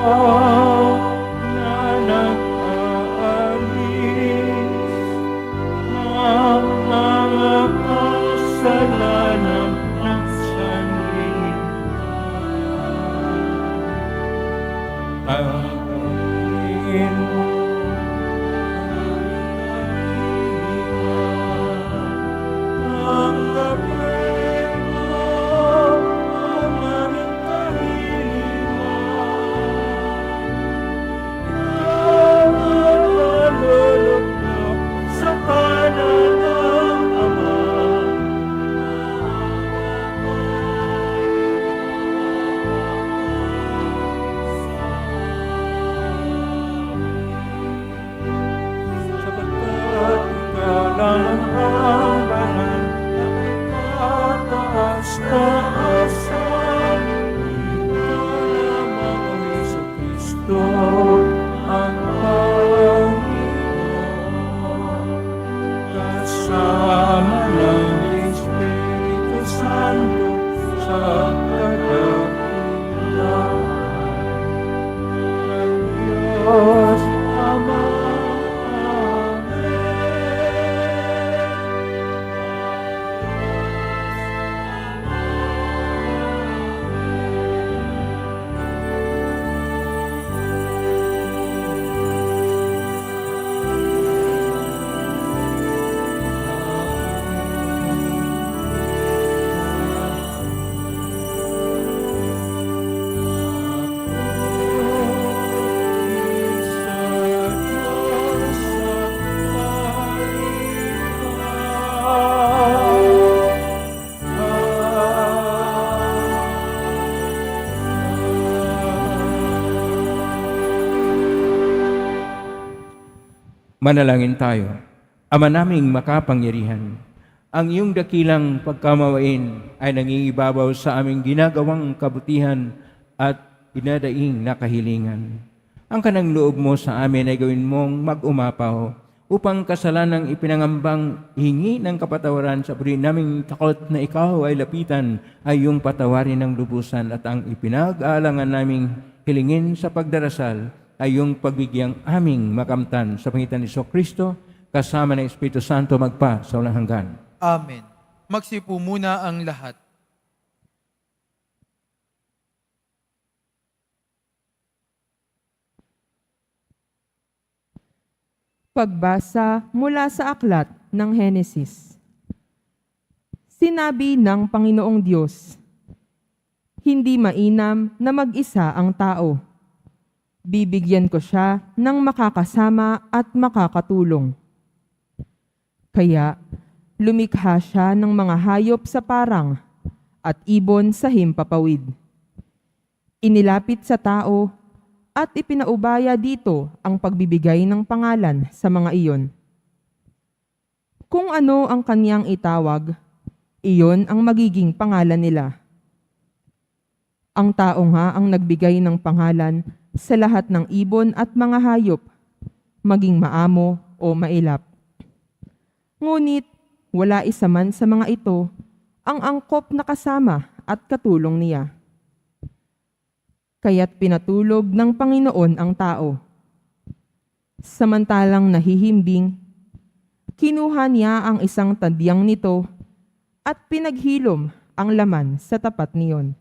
na nag-aalis ng mga kasalanan ng sanlibutan. Tanggapin mo tanggapin mo ang aming kahilingan. Ikaw ang malulugmok sa kanan ng Ama. Sapagkat ikaw lang ang banal na may kataas-taasan. Ikaw lamang ang Jesucristo, ang Panginoon. Kasama ng Espiritu Santo sa kadakilaan ng Diyos Ama. Manalangin tayo. Ama naming makapangyarihan, ang iyong dakilang pagkamawain ay nangingibabaw sa aming ginagawang kabutihan at dinadaing na kahilingan. Ang kanang loob mo sa amin ay gawin mong mag-umapaw upang kasalanang ipinangambang hingi ng kapatawaran sa puri naming takot na ikaw ay lapitan ay iyong patawarin ng lubusan at ang ipinag-aalangan naming hilingin sa pagdarasal ay yung pagbigyang aming makamtan sa pangitan ni Kristo kasama ng Espiritu Santo magpa sa walang hanggan. Amen. Magsipo muna ang lahat. Pagbasa mula sa aklat ng Henesis. Sinabi ng Panginoong Diyos, "Hindi mainam na mag-isa ang tao. Bibigyan ko siya ng makakasama at makakatulong." Kaya lumikha siya ng mga hayop sa parang at ibon sa himpapawid. Inilapit sa tao at ipinaubaya dito ang pagbibigay ng pangalan sa mga iyon. Kung ano ang kaniyang itawag, iyon ang magiging pangalan nila. Ang tao nga ang nagbigay ng pangalan sa lahat ng ibon at mga hayop, maging maamo o mailap. Ngunit wala isa man sa mga ito ang angkop na kasama at katulong niya. Kaya't pinatulog ng Panginoon ang tao. Samantalang nahihimbing, kinuha niya ang isang tadyang nito at pinaghilom ang laman sa tapat niyon.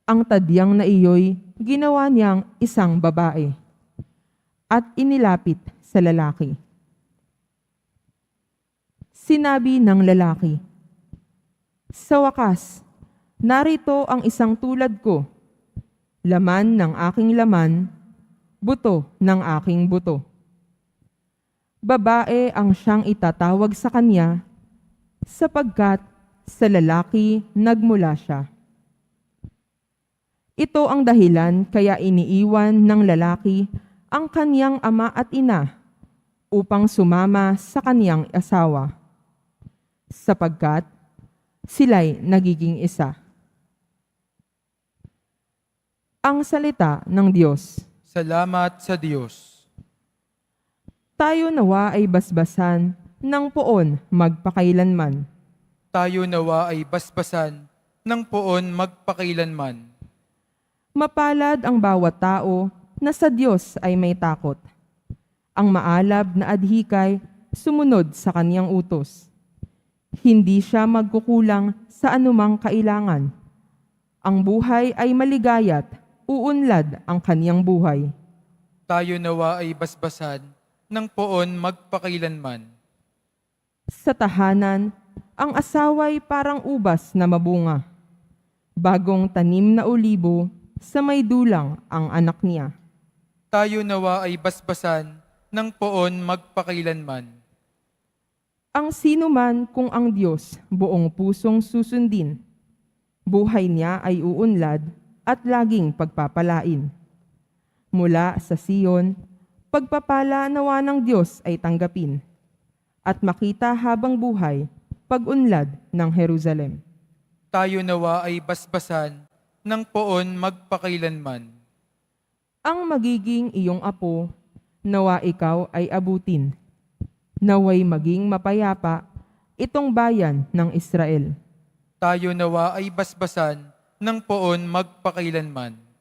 Ang tadyang na iyo'y ginawa niyang isang babae at inilapit sa lalaki. Sinabi ng lalaki, "Sa wakas, narito ang isang tulad ko, laman ng aking laman, buto ng aking buto." Babae ang siyang itatawag sa kanya, sapagkat sa lalaki nagmula siya. Ito ang dahilan kaya iniiwan ng lalaki ang kaniyang ama at ina upang sumama sa kaniyang asawa, sapagkat sila'y nagiging isa. Ang salita ng Diyos. Salamat sa Diyos. Tayo nawa ay basbasan ng poon magpakailanman. Tayo nawa ay basbasan ng poon magpakailanman. Mapalad ang bawat tao na sa Diyos ay may takot. Ang maalab na adhikay sumunod sa kaniyang utos. Hindi siya magkukulang sa anumang kailangan. Ang buhay ay maligaya't uunlad ang kaniyang buhay. Tayo nawa ay basbasan ng poon magpakailanman. Sa tahanan, ang asaway parang ubas na mabunga. Bagong tanim na olibo, sa may dulang ang anak niya. Tayo nawa ay basbasan ng poon magpakailanman. Ang sino man kung ang Diyos buong pusong susundin, buhay niya ay uunlad at laging pagpapalain. Mula sa Siyon, pagpapala nawa ng Diyos ay tanggapin, at makita habang buhay pag-unlad ng Jerusalem. Tayo nawa ay basbasan ng poon magpakailanman. Ang magiging iyong apo, nawa ikaw ay abutin. Naway maging mapayapa itong bayan ng Israel. Tayo nawa ay basbasan ng poon magpakailanman.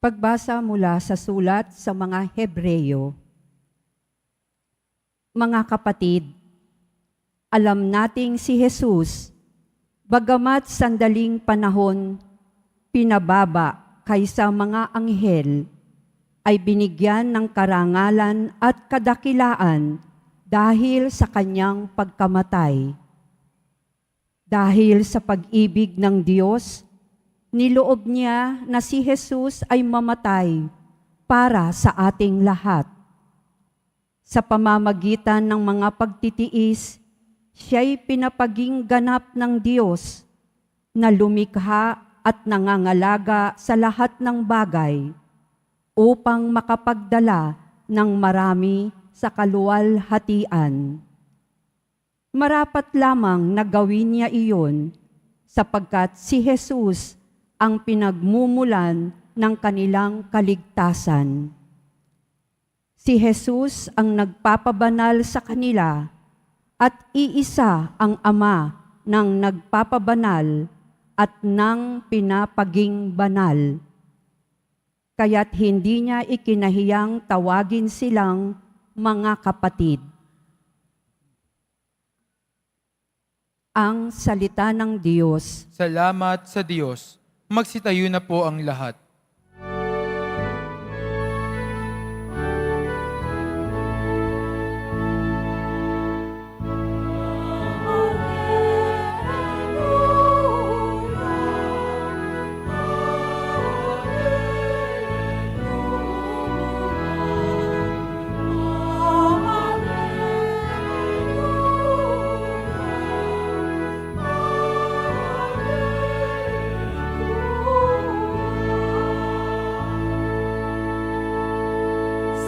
Pagbasa mula sa sulat sa mga Hebreyo. Mga kapatid, alam nating si Jesus, bagamat sandaling panahon, pinababa kaysa mga anghel, ay binigyan ng karangalan at kadakilaan dahil sa kanyang pagkamatay. Dahil sa pag-ibig ng Diyos, niloob niya na si Jesus ay mamatay para sa ating lahat. Sa pamamagitan ng mga pagtitiis, siya'y pinapaging ganap ng Diyos na lumikha at nangangalaga sa lahat ng bagay upang makapagdala ng marami sa kaluwalhatian. Marapat lamang na gawin niya iyon sapagkat si Jesus ang pinagmumulan ng kanilang kaligtasan. Si Jesus ang nagpapabanal sa kanila at iisa ang Ama ng nagpapabanal at ng pinapaging banal. Kaya't hindi niya ikinahiyang tawagin silang mga kapatid. Ang salita ng Diyos. Salamat sa Diyos. Magsitayo na po ang lahat.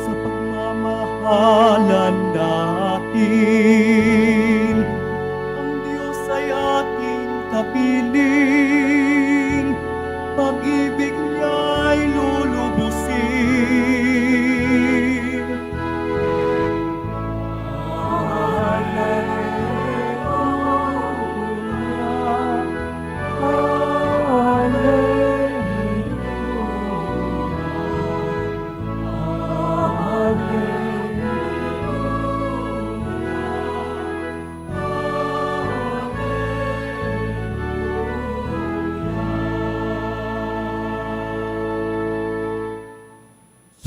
Sa pagmamahalan natin, ang Diyos ay ating kapiling, pag-ibig niya'y lulubusin.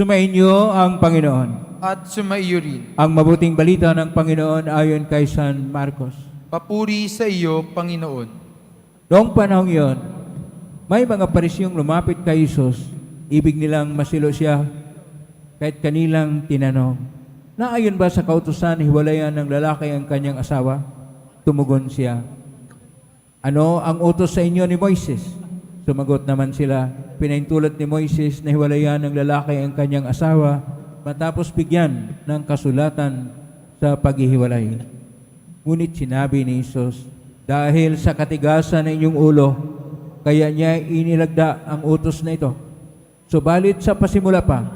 Sumainyo ang Panginoon. At sumaiyo rin. Ang mabuting balita ng Panginoon ayon kay San Marcos. Papuri sa iyo, Panginoon. Noong panahong iyon, may mga Parisyong lumapit kay Jesus. Ibig nilang masilo siya kahit kanilang tinanong, "Naayon ba sa kautusan hiwalayan ng lalaki ang kanyang asawa?" Tumugon siya, "Ano ang utos sa inyo ni Moises?" Sumagot naman sila, "Pinaintulot ni Moises na hiwalayan ng lalaki ang kanyang asawa matapos bigyan ng kasulatan sa paghihiwalay." Ngunit sinabi ni Jesus, "Dahil sa katigasan ng inyong ulo kaya niya inilagda ang utos na ito. Subalit sa pasimula pa,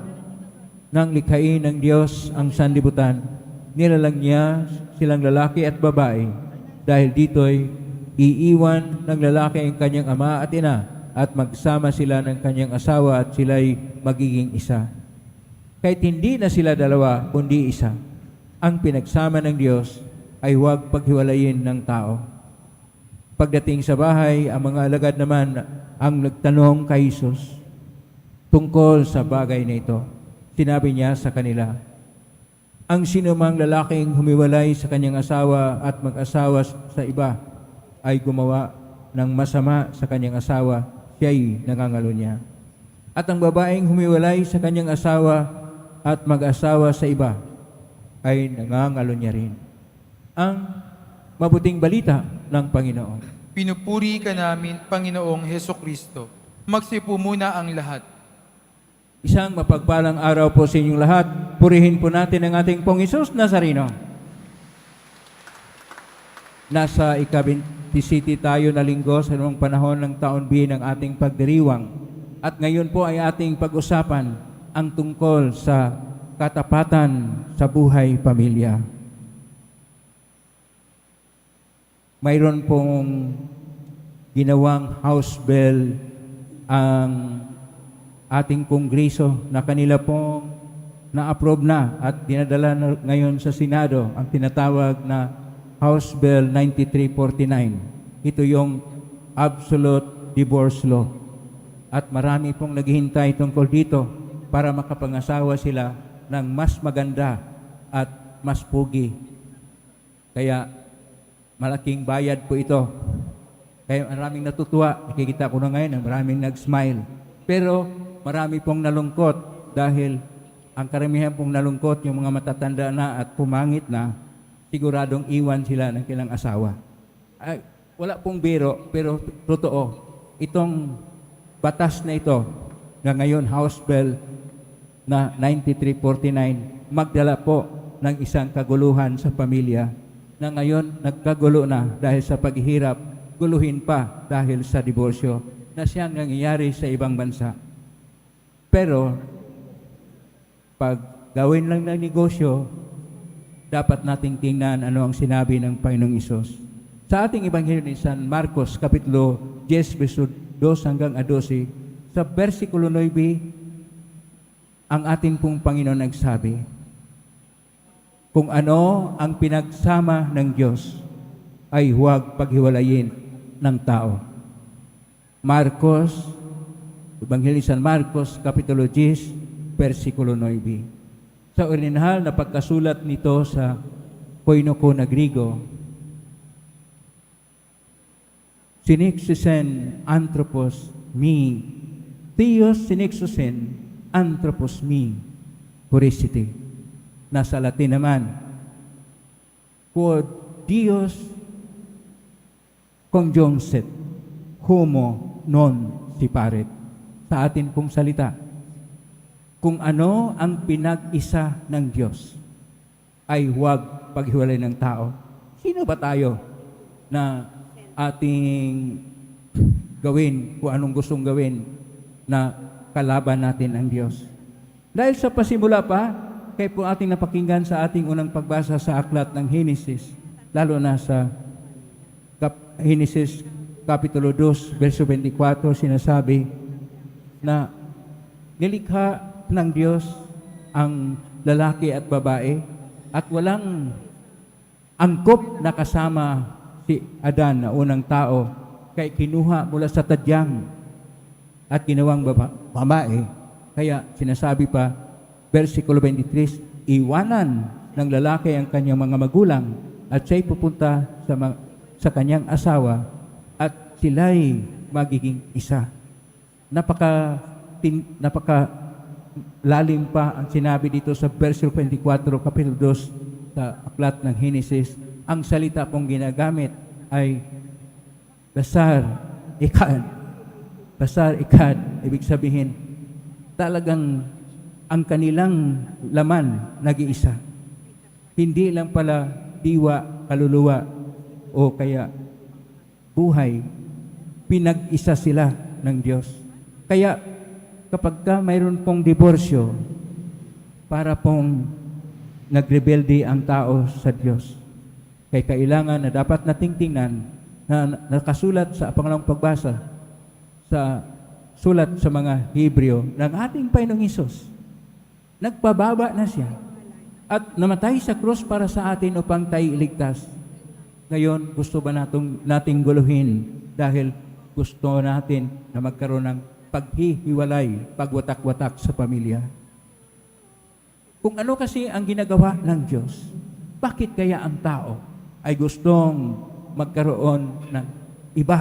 nang likhain ng Diyos ang sanlibutan, nilalang niya silang lalaki at babae. Dahil dito'y iiwan ng lalaki ang kanyang ama at ina at magsama sila ng kanyang asawa at sila'y magiging isa. Kahit hindi na sila dalawa, kundi isa. Ang pinagsama ng Diyos ay huwag paghiwalayin ng tao. Pagdating sa bahay, ang mga alagad naman ang nagtanong kay Jesus tungkol sa bagay na ito. Sinabi niya sa kanila, ang sinumang lalaking humiwalay sa kanyang asawa at mag-asawa sa iba ay gumawa ng masama sa kanyang asawa, siya'y nangangalo niya. At ang babaeng humiwalay sa kanyang asawa at mag-asawa sa iba ay nangangalo niya rin. Ang mabuting balita ng Panginoon. Pinupuri ka namin, Panginoong Heso Kristo. Magsipo muna ang lahat. Isang mapagpalang araw po sa inyong lahat. Purihin po natin ang ating Pong Hesus Nazareno. Nasa ika-27 tayo na linggo sa noong panahon ng taon B ng ating pagdiriwang. At ngayon po ay ating pag-usapan ang tungkol sa katapatan sa buhay pamilya. Mayroon pong ginawang House Bill ang ating Kongreso na kanila pong na-approve na at dinadala na ngayon sa Senado ang tinatawag na House Bill 9349. Ito yung Absolute Divorce Law. At marami pong naghihintay tungkol dito para makapangasawa sila ng mas maganda at mas pugi. Kaya malaking bayad po ito. Kaya maraming natutuwa. Nakikita ko na ngayon, maraming nag-smile. Pero marami pong nalungkot dahil ang karamihan pong nalungkot yung mga matatanda na at pumangit na, siguradong iwan sila ng kanilang asawa. Ay, wala pong biro, pero totoo. Itong batas na ito, na ngayon House Bill na 9349, magdala po ng isang kaguluhan sa pamilya na ngayon nagkagulo na dahil sa paghihirap, guluhin pa dahil sa diborsyo na siyang nangyayari sa ibang bansa. Pero, pag gawin lang ng negosyo, dapat nating tingnan ano ang sinabi ng Panginoong Isus. Sa ating Ebanghelyo ni San Marcos, Kapitulo 10, verso 2 hanggang 12, sa versikulo 9, ang ating pong Panginoon nagsabi, kung ano ang pinagsama ng Diyos ay huwag paghiwalayin ng tao. Marcos, Ebanghelyo ni San Marcos, Kapitulo 10, versikulo 9. Sa orihinal na pagkasulat nito sa Koinoko na Grigo, Sinixusen anthropos mi, Theos sinixusen anthropos mi, Horisiti. Nasa Latin naman, quod Dios conjuncit, homo non separet. Sa atin pong salita, kung ano ang pinag-isa ng Diyos ay huwag paghiwalay ng tao. Sino ba tayo na ating gawin kung anong gustong gawin na kalaban natin ang Diyos? Dahil sa pasimula pa, kaya po ating napakinggan sa ating unang pagbasa sa aklat ng Henesis, lalo na sa Henesis Kapitulo 2, verso 24, sinasabi na nilikha ng Diyos ang lalaki at babae at walang angkop na kasama si Adan na unang tao kay kinuha mula sa tadyang at ginawang babae. Kaya sinasabi pa, versikulo 23, iwanan ng lalaki ang kanyang mga magulang at siya'y pupunta sa kanyang asawa at sila'y magiging isa. Napaka lalim pa ang sinabi dito sa versikulo 24, kapitulo 2 sa aklat ng Henesis. Ang salita pong ginagamit ay basar ikad. Basar ikad, ibig sabihin, talagang ang kanilang laman nag-iisa. Hindi lang pala diwa, kaluluwa, o kaya buhay, pinag-isa sila ng Diyos. Kaya kapag ka mayroon pong diborsyo, para pong nagrebelde ang tao sa Diyos. Kaya kailangan na dapat nating tingnan na nakasulat sa pangalawang pagbasa sa sulat sa mga Hebreo ng ating Panginoong Hesus. Nagpababa na siya at namatay sa krus para sa atin upang tayo iligtas. Ngayon, gusto ba nating guluhin dahil gusto natin na magkaroon ng paghihiwalay, pagwatak-watak sa pamilya? Kung ano kasi ang ginagawa ng Diyos, bakit kaya ang tao ay gustong magkaroon ng iba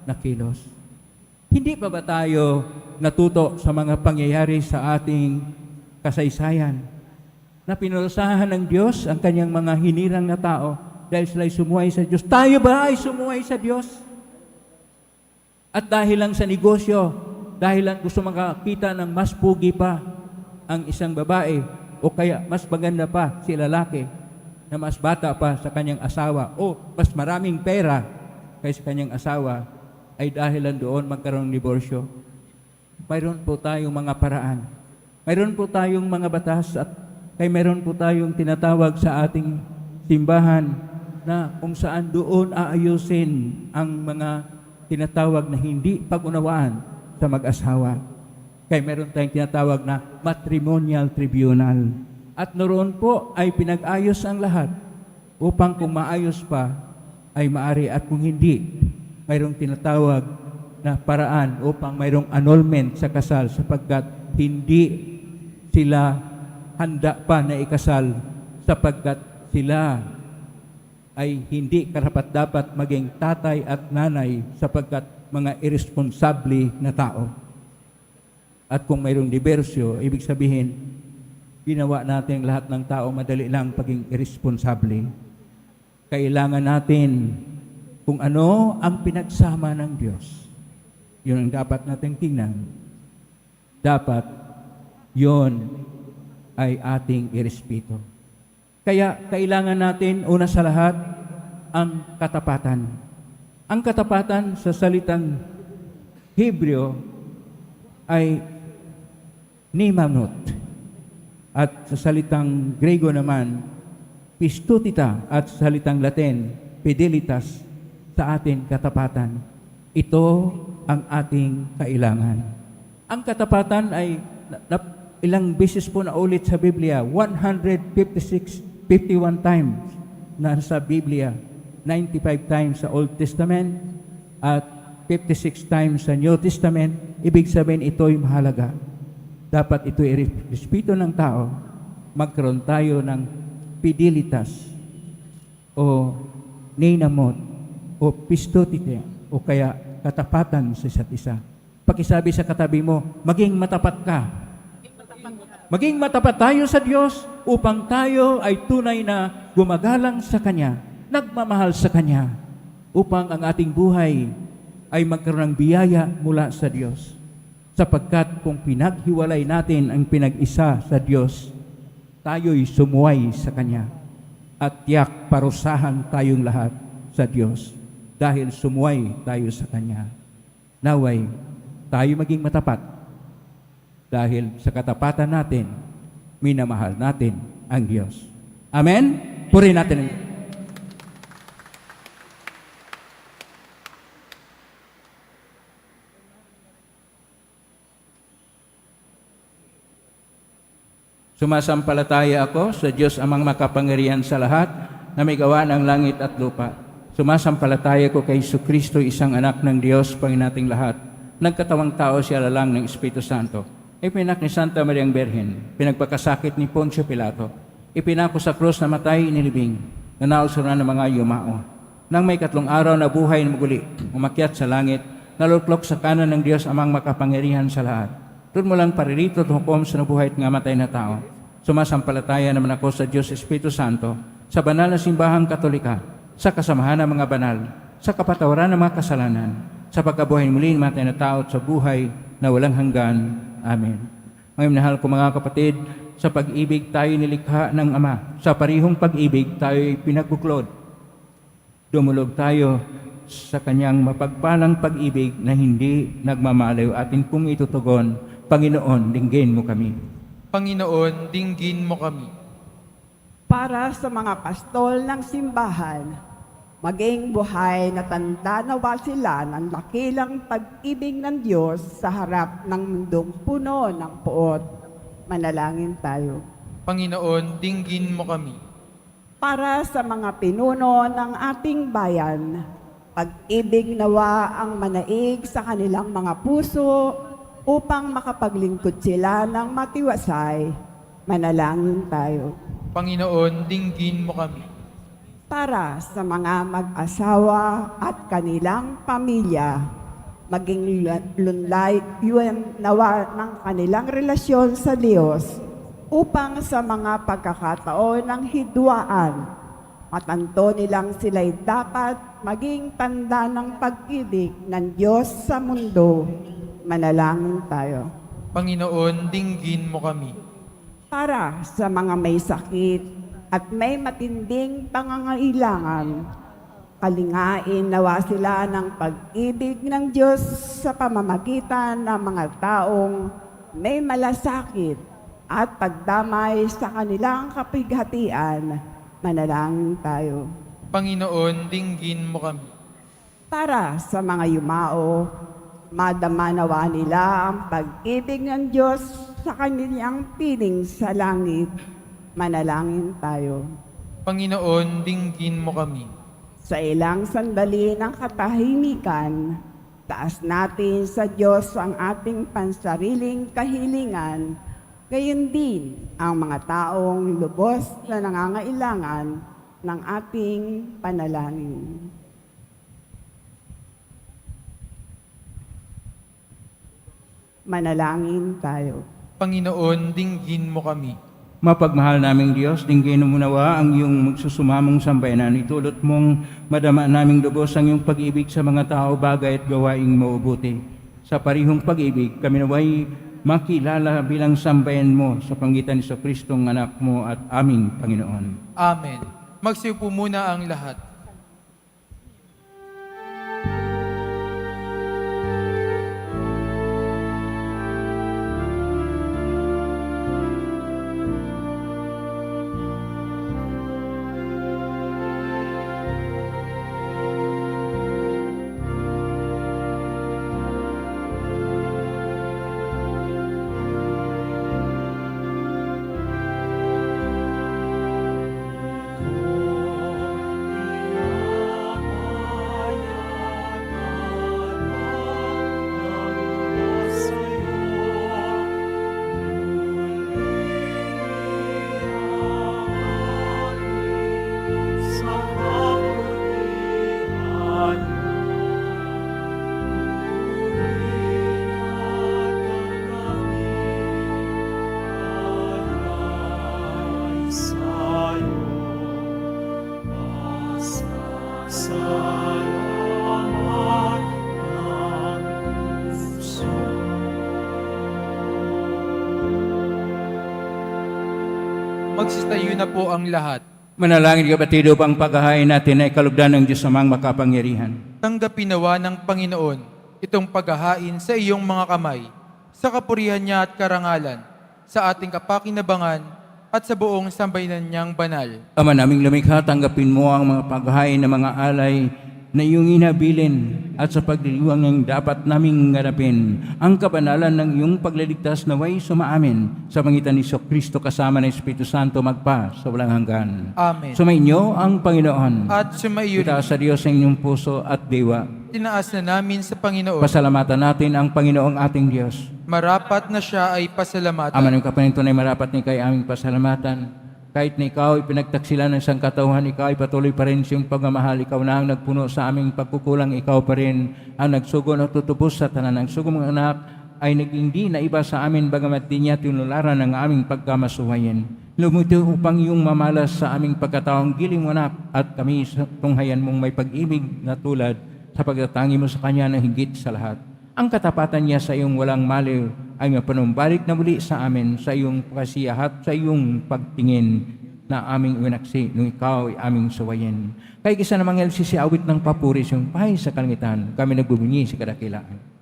na kilos? Hindi pa ba tayo natuto sa mga pangyayari sa ating kasaysayan na pinurusahan ng Diyos ang kanyang mga hinirang na tao dahil sila'y sumuway sa Diyos? Tayo ba ay sumuway sa Diyos? At dahil lang sa negosyo, dahil lang gusto makakita ng mas pugi pa ang isang babae o kaya mas maganda pa si lalaki na mas bata pa sa kanyang asawa o mas maraming pera kaysa kanyang asawa, ay dahil lang doon magkaroon ng diborsyo. Mayroon po tayong mga paraan. Mayroon po tayong mga batas at mayroon po tayong tinatawag sa ating simbahan na kung saan doon aayusin ang mga tinatawag na hindi pag-unawaan sa mag-asawa. Kaya meron tayong tinatawag na matrimonial tribunal. At noon po ay pinag-ayos ang lahat upang kung maayos pa ay maari at kung hindi, mayroong tinatawag na paraan upang mayroong annulment sa kasal sapagkat hindi sila handa pa na ikasal sapagkat sila ay hindi karapat-dapat maging tatay at nanay sapagkat mga irresponsable na tao. At kung mayroong diborsyo, ibig sabihin, ginawa natin lahat ng tao madali lang paging irresponsable. Kailangan natin kung ano ang pinagsama ng Diyos. Yun ang dapat natin tingnan. Dapat yun ay ating irespeto. Kaya kailangan natin una sa lahat ang katapatan. Ang katapatan sa salitang Hebreo ay nimanot. At sa salitang Grego naman, pistutita, at sa salitang Latin, fidelitas, sa atin katapatan. Ito ang ating kailangan. Ang katapatan ay ilang beses po na ulit sa Biblia, 51 times na sa Biblia, 95 times sa Old Testament at 56 times sa New Testament. Ibig sabihin ito'y mahalaga. Dapat ito'y respeto ng tao. Magkaroon tayo ng fidelitas o ninamot o pistotite o kaya katapatan sa isa't isa. Pakisabi sa katabi mo, maging matapat ka. Maging matapat tayo sa Diyos upang tayo ay tunay na gumagalang sa Kanya, nagmamahal sa Kanya, upang ang ating buhay ay magkaroon ng biyaya mula sa Diyos. Sapagkat kung pinaghiwalay natin ang pinag-isa sa Diyos, tayo'y sumuway sa Kanya at tiyak parusahan tayong lahat sa Diyos dahil sumuway tayo sa Kanya. Naway, tayo maging matapat dahil sa katapatan natin, minamahal natin ang Diyos. Amen? Purihin natin ang Sumasampalataya ako sa Diyos amang makapangyarihan sa lahat na may gawa ng langit at lupa. Sumasampalataya ko kay Jesucristo, isang anak ng Diyos, Panginoon nating lahat. Nagkatawang tao siya lalang ng Espiritu Santo. Ipinak ni Santa Mariang Berhen, pinagpakasakit ni Poncio Pilato. Ipinako sa krus na matay inilibing, nanausura ng mga yumao. Nang may 3 araw na buhay na muli, umakyat sa langit, naluklok sa kanan ng Diyos amang makapangyarihan sa lahat. Doon mo lang paririto at hukom sa nabuhay at ngamatay na tao. Sumasampalataya naman ako sa Diyos Espiritu Santo, sa banal na simbahang Katolika, sa kasamahan ng mga banal, sa kapatawaran ng mga kasalanan, sa pagkabuhay muli ng matay na tao at sa buhay na walang hanggan. Amen. Mga minahal ko mga kapatid, sa pag-ibig tayo nilikha ng Ama. Sa parihong pag-ibig tayo pinagbuklod. Dumulog tayo sa kanyang mapagpalang pag-ibig na hindi nagmamaliw. Atin pong itutugon, Panginoon, dinggin mo kami. Panginoon, dinggin mo kami. Para sa mga pastol ng simbahan, maging buhay na tanda nawa sila ng dakilang pag-ibig ng Diyos sa harap ng mundong puno ng puot. Manalangin tayo. Panginoon, dinggin mo kami. Para sa mga pinuno ng ating bayan, pag-ibig nawa ang manaig sa kanilang mga puso upang makapaglingkod sila ng matiwasay. Manalangin tayo. Panginoon, dinggin mo kami. Para sa mga mag-asawa at kanilang pamilya, maging lunlay yun nawa ng kanilang relasyon sa Diyos upang sa mga pagkakataon ng hidwaan, matanto nilang sila'y dapat maging tanda ng pag-ibig ng Diyos sa mundo. Manalangin tayo. Panginoon, dinggin mo kami. Para sa mga may sakit at may matinding pangangailangan, kalingain nawa sila ng pag-ibig ng Diyos sa pamamagitan ng mga taong may malasakit at pagdamay sa kanilang kapighatian. Manalangin tayo. Panginoon, dinggin mo kami. Para sa mga yumao, madama nawa nila ang pag-ibig ng Diyos sa kanilang piling sa langit. Manalangin tayo. Panginoon, dinggin mo kami. Sa ilang sandali ng katahimikan, taas natin sa Diyos ang ating pansariling kahilingan, gayon din ang mga taong lubos na nangangailangan ng ating panalangin. Manalangin tayo. Panginoon, dinggin mo kami. Mapagmahal naming Diyos, dinggin mo nawa ang iyong magsusumamong sambayanan. Itulot mong madama naming lubos ang iyong pag-ibig sa mga tao, bagay at gawaing maubuti. Sa parihong pag-ibig, kami naway makilala bilang sambayan mo sa pangitan ni Kristong anak mo at aming Panginoon. Amen. Magsiupo muna ang lahat. Magsistayo na po ang lahat. Manalangin kapatid upang paghahain natin ay kalugdan ng Diyos amang makapangyarihan. Tanggapin nawa ng Panginoon itong paghahain sa iyong mga kamay, sa kapurihan niya at karangalan, sa ating kapakinabangan at sa buong sambayanan niyang banal. Ama naming lumikha, tanggapin mo ang mga paghahain ng mga alay na iyong inabilin at sa pagdiriwang ng dapat naming ganapin ang kabanalan ng iyong pagliligtas naway sumaamin sa pangitan ni Kristo kasama ng Espiritu Santo magpa sa walang hanggan. Amen. Sumainyo ang Panginoon. At sumaiyo rin. Itaas sa Diyos ang inyong puso at diwa. Tinaas na namin sa Panginoon. Pasalamatan natin ang Panginoong ating Diyos. Marapat na siya ay pasalamatan. Ama ng kapanintunay, marapat ni kay aming pasalamatan. Kahit na ikaw ay pinagtaksilan ng isang katauhan, ikaw ay patuloy pa rin siyang pagmamahal. Ikaw na ang nagpuno sa aming pagkukulang. Ikaw pa rin ang nagsugon at tutubos sa tanan. Ang sugong mga anak ay nagindi na iba sa amin, bagamat di niya tinularan ng aming pagkamasuhayin. Lumito upang iyong mamalas sa aming pagkataong giling mo anak, at kami sa tunghayan mong may pag-ibig na tulad sa pagtatangi mo sa Kanya na higit sa lahat. Ang katapatan niya sa iyong walang maliw ay mapanumbalik na muli sa amin sa iyong kasiyahat, sa iyong pagtingin. na aming winaksi nung ikaw ay aming suwayin. Kay kisa namang LCC awit ng papuris yung pahay sa kalangitan, kami nagbubunyi sa kadakilaan.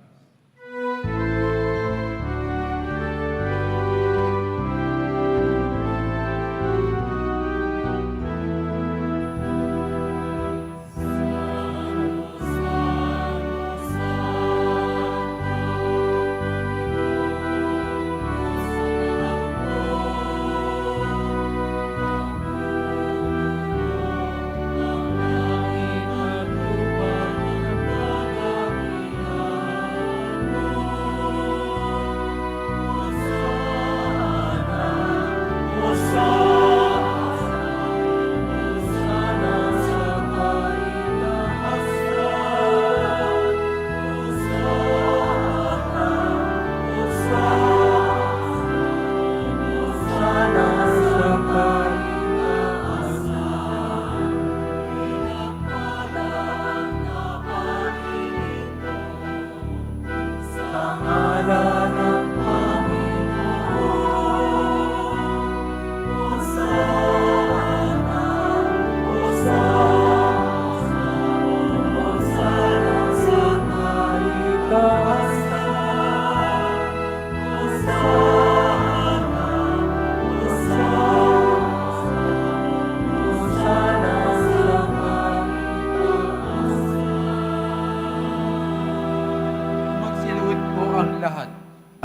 Magsiluhod po ang lahat.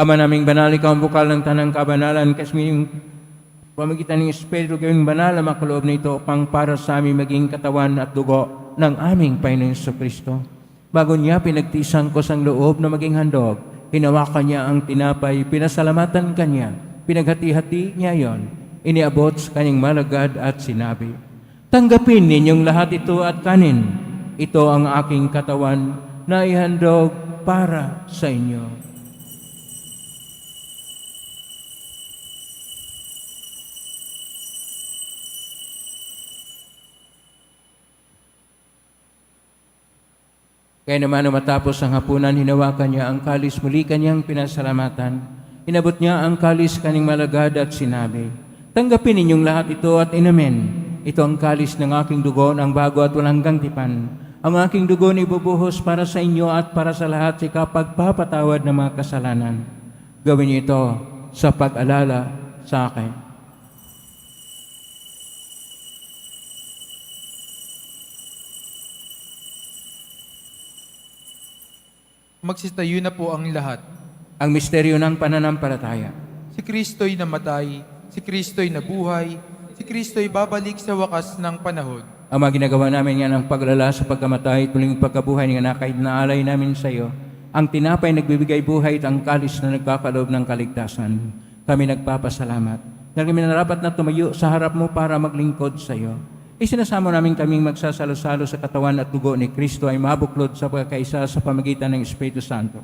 Ama naming banal, ikaw ang bukal ng tanang kabanalan, kasmi pamagitan ng Espiritu gawing banal ang makaloob na ito upang para sa aming maging katawan at dugo ng aming Panginoong Jesucristo. Bago niya pinagtisan ko sang loob na maging handog, hinawakan niya ang tinapay, pinasalamatan kanya, pinaghati-hati niya yon, iniabot sa kanyang malagad at sinabi, "Tanggapin ninyong lahat ito at kanin. Ito ang aking katawan na ihandog para sa inyo." Kaya naman nang matapos ang hapunan, hinawakan niya ang kalis, muli kanyang pinasalamatan. Inabot niya ang kalis kanyang malagad at sinabi, "Tanggapin ninyong lahat ito at inumin. Ito ang kalis ng aking dugo, ang bago at walang hanggang tipan. Ang aking dugo na ibubuhos para sa inyo at para sa lahat sa kapagpapatawad ng mga kasalanan. Gawin niyo ito sa pag-alala sa akin." Magsitayo na po ang lahat. Ang misteryo ng pananampalataya. Si Kristo'y namatay, si Kristo'y nabuhay, si Kristo'y babalik sa wakas ng panahon. Ang mga ginagawa namin yan ang paglala sa pagkamatay at muling pagkabuhay ng anak kahit naalay namin sa iyo. Ang tinapay nagbibigay buhay at ang kalis na nagkakaloob ng kaligtasan. Kami nagpapasalamat. Dahil kami narapat na tumayo sa harap mo para maglingkod sa iyo. Isinasamo namin kaming magsasalo-salo sa katawan at dugo ni Kristo ay mabuklod sa pagkakaisa sa pamagitan ng Espiritu Santo.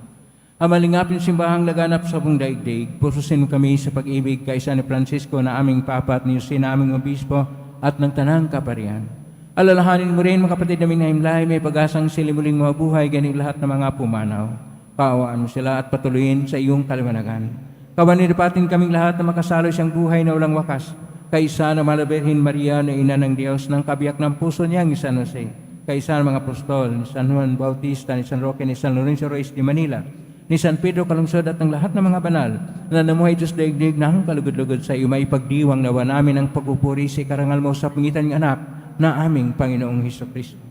Ang malingapin simbahang laganap sa buong daigdig, pususin mo kami sa pag-ibig kaisa ni Francisco na aming Papa at ni Jose na aming Obispo at ng Tanang Kaparian. Alalahanin mo rin mga kapatid naming naimlay, may pag-asang sila muling mabuhay ganing lahat ng mga pumanaw. Kaawaan mo sila at patuloyin sa iyong kaliwanagan. Kawaniripatin kaming lahat na makasalo siyang buhay na walang wakas. Kaisa na Malaberhin Maria na ina ng Diyos ng kabiyak ng puso niya ni San Jose. Kaisa ng mga apostol ni San Juan Bautista, ni San Roque, ni San Lorenzo Reyes de Manila, ni San Pedro Calungsod at ng lahat ng mga banal na namuhay Diyos daigdig na ang kalugod-lugod sa iyo, may pagdiwang nawa namin ang pagpupuri sa karangal mo sa pangitan ng anak na aming Panginoong Hesukristo.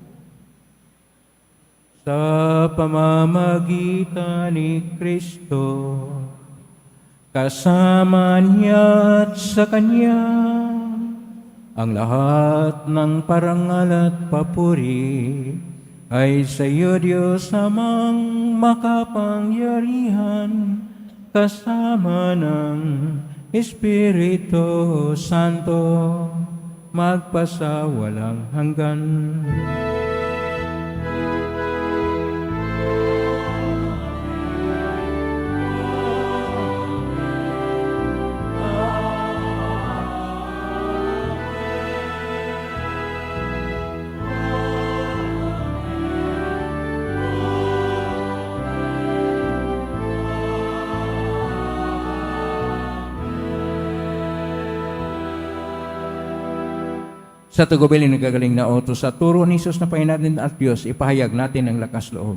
Sa pamamagitan ni Kristo, kasama niya at sa Kanya, ang lahat ng parangal at papuri ay sa iyo, Diyos amang makapangyarihan, kasama ng Espiritu Santo, magpasawalang hanggan. Sa tugubilin nagagaling na utos sa turo ni Jesus na Panginoon natin at Diyos, ipahayag natin ang lakas loob.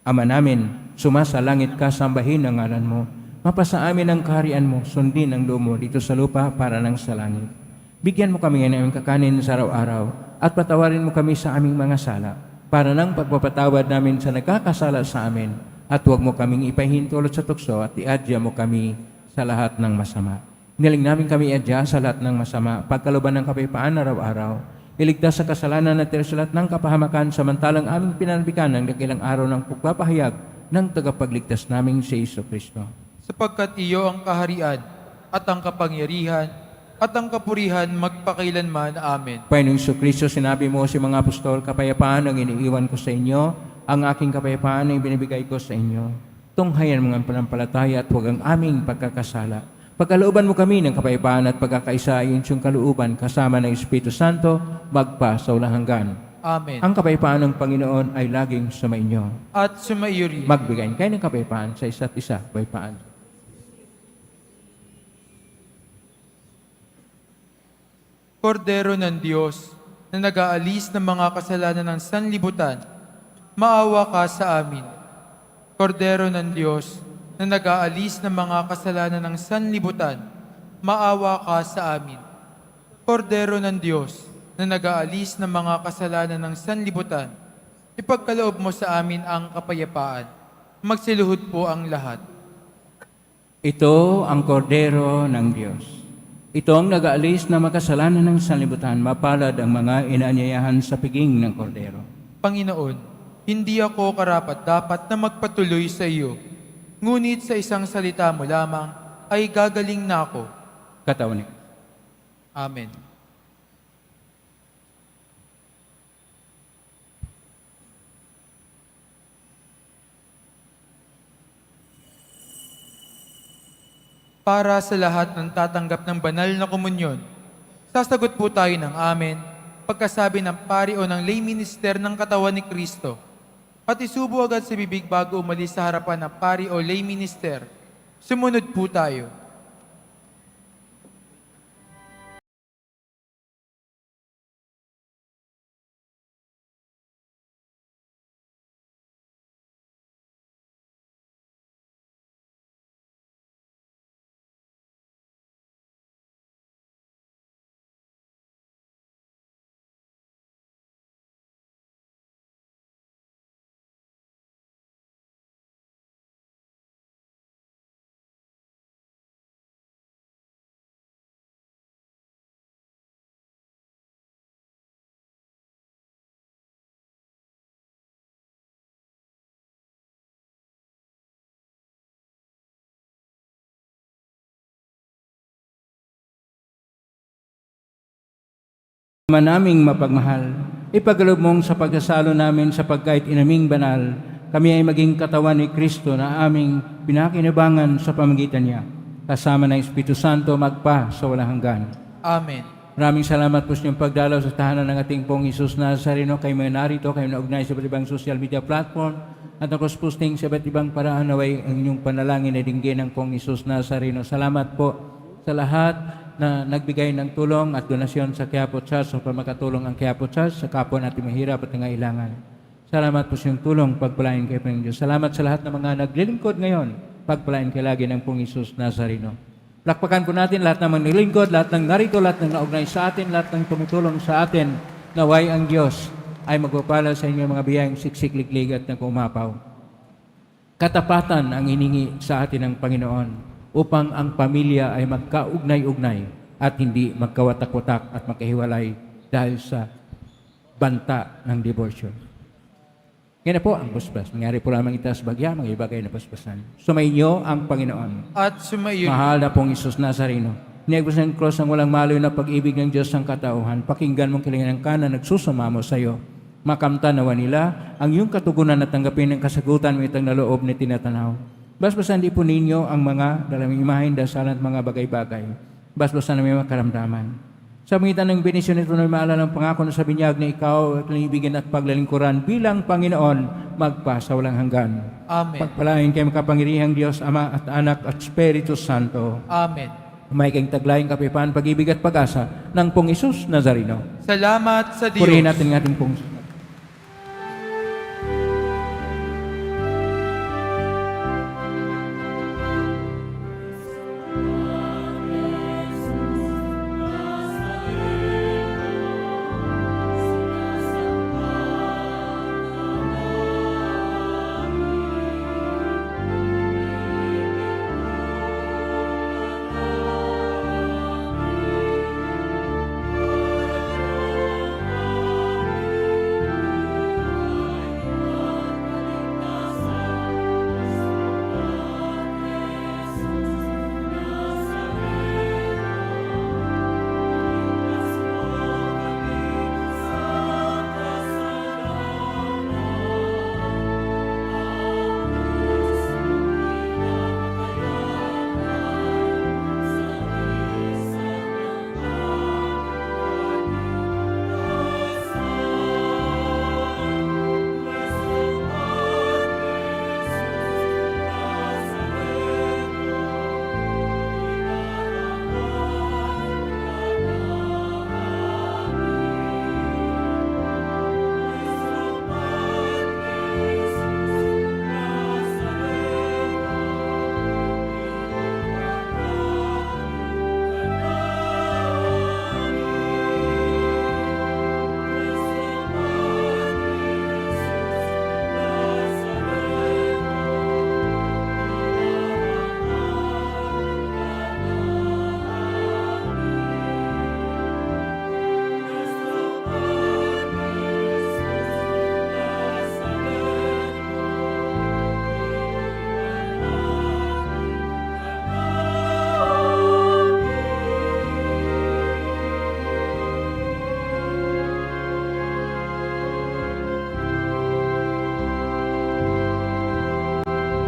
Ama namin, sumasalangit ka, sambahin ang ngalan mo. Mapasa amin ang kaharian mo, sundin ang loob mo dito sa lupa para ng sa langit. Bigyan mo kami ng aming kakanin sa araw-araw at patawarin mo kami sa aming mga sala para ng pagpapatawad namin sa nagkakasala sa amin at huwag mo kaming ipahintulot sa tukso at iadya mo kami sa lahat ng masama. Niling namin kami iadya sa lahat ng masama, pagkaluban ng kapayapaan araw-araw, iligtas sa kasalanan at sa lahat ng kapahamakan samantalang aming pinanbikan ng dakilang araw ng pagpapahayag ng tagapagligtas naming si Jesucristo. Sapagkat iyo ang kaharian at ang kapangyarihan at ang kapurihan magpakailanman. Amen. Panginoong Jesucristo, sinabi mo sa mga apostol, kapayapaan ang iniiwan ko sa inyo, ang aking kapayapaan ang binibigay ko sa inyo. Tunghayan mo ang panampalataya at huwag ang aming pagkakasala. Pagkalooban mo kami ng kapayapaan at pagkakaisa ayon siyang kalooban kasama ng Espiritu Santo, magpa sa walang hanggan. Amen. Ang kapayapaan ng Panginoon ay laging sumainyo. At sumaiyo rin. Magbigay kayo ng kapayapaan sa isa't isa. Kapayapaan. Kordero ng Diyos na nag-aalis ng mga kasalanan ng sanlibutan, maawa ka sa amin. Kordero ng Diyos na nag-aalis ng mga kasalanan ng sanlibutan, maawa ka sa amin. Kordero ng Diyos na nag-aalis ng mga kasalanan ng sanlibutan, ipagkaloob mo sa amin ang kapayapaan. Magsiluhod po ang lahat. Ito ang kordero ng Diyos. Ito ang nag-aalis na makasalanan ng sanlibutan, mapalad ang mga inaanyayahan sa piging ng kordero. Panginoon, hindi ako karapat-dapat na magpatuloy sa iyo. Ngunit sa isang salita mo lamang ay gagaling na ako. Katawan niyo. Amen. Para sa lahat ng tatanggap ng banal na komunyon, sasagot po tayo ng amen pagkasabi ng pari o ng lay minister ng katawan ni Kristo. At isubo agad sa bibig bago umalis sa harapan ng pari o lay minister. Sumunod po tayo. Ama naming mapagmahal, ipagkaloob mong sa pagkasalo namin sa pagkait inaming banal, kami ay maging katawan ni Kristo na aming pinakinabangan sa pamagitan niya. Kasama ng Espiritu Santo magpa sa walang hanggan. Amen. Maraming salamat po sa inyong pagdalaw sa tahanan ng ating pong Isus Nazareno. Kayo mga narito, kayo na-organize sa iba't ibang social media platform at nakos-posting sa iba't ibang paraan naway ang inyong panalangin na dinggin ng pong Isus Nazareno. Salamat po sa lahat na nagbigay ng tulong at donasyon sa Quiapo Church upang makatulong ang Quiapo Church sa kapwa natin mahirap at nangailangan. Salamat po sa inyong tulong, pagpalain kayo ng Diyos. Salamat sa lahat ng mga naglilingkod ngayon, pagpalain kayo lagi ng pong Isus Nazareno. Lakpakan po natin lahat ng mga naglilingkod, lahat ng narito, lahat ng na-organize sa atin, lahat ng tumutulong sa atin, naway ang Diyos ay magpapala sa inyong mga biyayang siksik-liglig at nag-umapaw. Katapatan ang iningi sa atin ng Panginoon upang ang pamilya ay magkaugnay-ugnay at hindi magkawatak-watak at magkahiwalay dahil sa banta ng diborsyo. Yan na po ang puspas. Nangyari po lamang itaas bagya, mga iba kayo na puspasan. Sumainyo ang Panginoon. At sumaiyo. Mahal na pong Isus Nazareno. Niyagos ng cross ang walang maloy na pag-ibig ng Diyos ang katauhan. Pakinggan mong kilingan ng kanan, nagsusama mo sa iyo. Makamta nawa nila ang iyong katugunan at tanggapin ng kasagutan mo itang naloob ni tinatanaw. Basbasan di po ninyo ang mga dalaming imahin, dasalan at mga bagay-bagay. Basbasan na may mga karamdaman. Sa pagitan ng benisyon nito na maalala ng pangako na sa binyag na ikaw at nangibigin at paglalingkuran bilang Panginoon magpa sa walang hanggan. Amen. Pagpalain kayo makapangyarihang Diyos, Ama at Anak at Espiritu Santo. Amen. may kang taglayang kapipan, pag-ibig at pag-asa ng Pong Isus Nazareno. Salamat sa Diyos. Purihin natin ng ating Pong